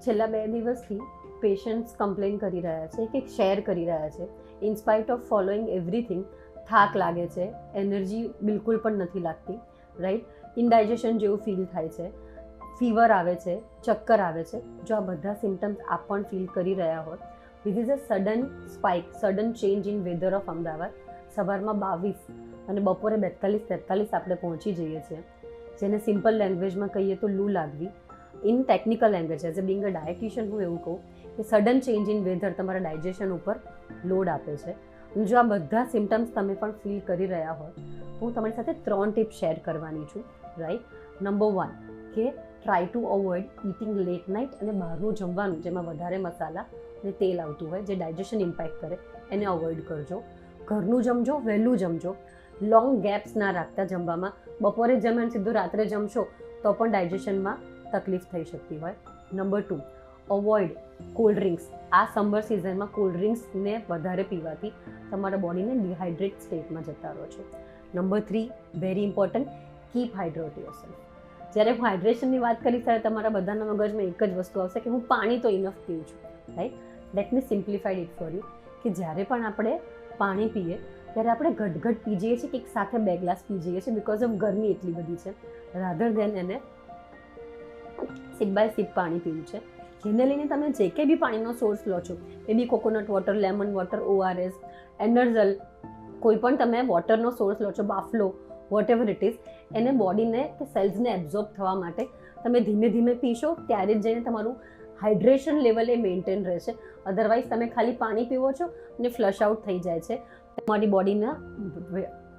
છેલ્લા 2 દિવસથી patients complain કરી રહ્યા છે કે શેર કરી રહ્યા છે, ઇન્સ્પાઇટ ઓફ ફોલોઈંગ એવરીથિંગ થાક લાગે છે, એનર્જી બિલકુલ પણ નથી લાગતી, રાઈટ, ઇનડાઇજેશન જેવું ફીલ થાય છે, ફીવર આવે છે, ચક્કર આવે છે. જો આ બધા સિમ્ટમ્સ આપ પણ ફીલ કરી રહ્યા હોય, this is a sudden spike, sudden change in weather of Ahmedabad. સવારમાં 22 અને બપોરે 42-43 આપણે પહોંચી જઈએ છીએ, જેને સિમ્પલ લેંગ્વેજમાં કહીએ તો લૂ લાગવી. In technical language as a being a dietitian હું એવું કહું કે સડન ચેન્જ ઇન વેધર તમારા ડાયજેશન ઉપર લોડ આપે છે. અને જો આ બધા સિમ્ટમ્સ તમે પણ ફીલ કરી રહ્યા હોય તો હું તમારી સાથે 3 ટિપ્સ શેર કરવાની છું, રાઈટ. નંબર 1 કે try to avoid eating late night અને બહારનું જમવાનું જેમાં વધારે મસાલા અને તેલ આવતું હોય જે ડાયજેશન ઇમ્પેક્ટ કરે એને અવોઇડ કરજો. ઘરનું જમજો, વહેલું જમજો, લોંગ ગેપ્સ ના રાખતા જમવામાં. બપોરે જમ્યા સીધું રાત્રે જમશો તો પણ ડાયજેશનમાં તકલીફ થઈ શકતી હોય. Number 2 avoid cold drinks. આ સમર સિઝનમાં કોલ્ડ ડ્રિંક્સને વધારે પીવાથી તમારા બોડીને ડિહાઇડ્રેટ સ્ટેટમાં જતા રહો છો. Number 3 very important, keep hydrate yourself. જ્યારે હું હાઇડ્રેશનની વાત કરીશ ત્યારે તમારા બધાના મગજમાં એક જ વસ્તુ આવશે કે હું પાણી તો ઇનફ પીઉં છું, right. Let me simplified it for you કે જ્યારે પણ આપણે પાણી પીએ ત્યારે આપણે ઘટઘટ પી જઈએ છીએ કે એક સાથે 2 ગ્લાસ પી જઈએ છીએ બિકોઝ ઓફ ગરમી એટલી બધી છે, રાધર દેન એને સિપ બાય સિપ પાણી પીવું છે. જેને લઈને તમે જે કંઈ બી પાણીનો સોર્સ લો છો, એ બી coconut water, lemon water, ORS, Enerzal, કોઈ પણ તમે વોટરનો સોર્સ લો છો, બાફલો, વોટ એવર ઇટ ઇઝ, એને બોડીને કે સેલ્સને એબ્ઝોર્બ થવા માટે તમે ધીમે ધીમે પીશો ત્યારે જ જઈને તમારું હાઇડ્રેશન લેવલ એ મેન્ટેન રહેશે. અધરવાઇઝ તમે ખાલી પાણી પીવો છો અને ફ્લશ આઉટ થઈ જાય છે. તમારી બોડીના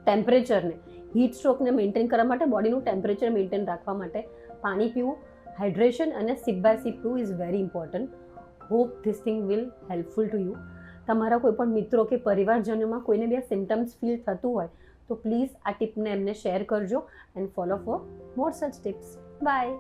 ટેમ્પરેચરને, હીટ સ્ટ્રોકને મેન્ટેન કરવા માટે, બોડીનું ટેમ્પરેચર મેન્ટેન રાખવા માટે પાણી પીવું, હાઇડ્રેશન અને સિપ બાય સિપ પીવું is very important. Hope this thing will helpful to you. તમારા કોઈ પણ મિત્રો કે પરિવારજનોમાં કોઈને બી આ સિમ્ટમ્સ ફીલ થતું હોય તો પ્લીઝ આ ટિપને એમને શેર કરજો એન્ડ ફોલો ફોર મોર સચ ટિપ્સ. બાય.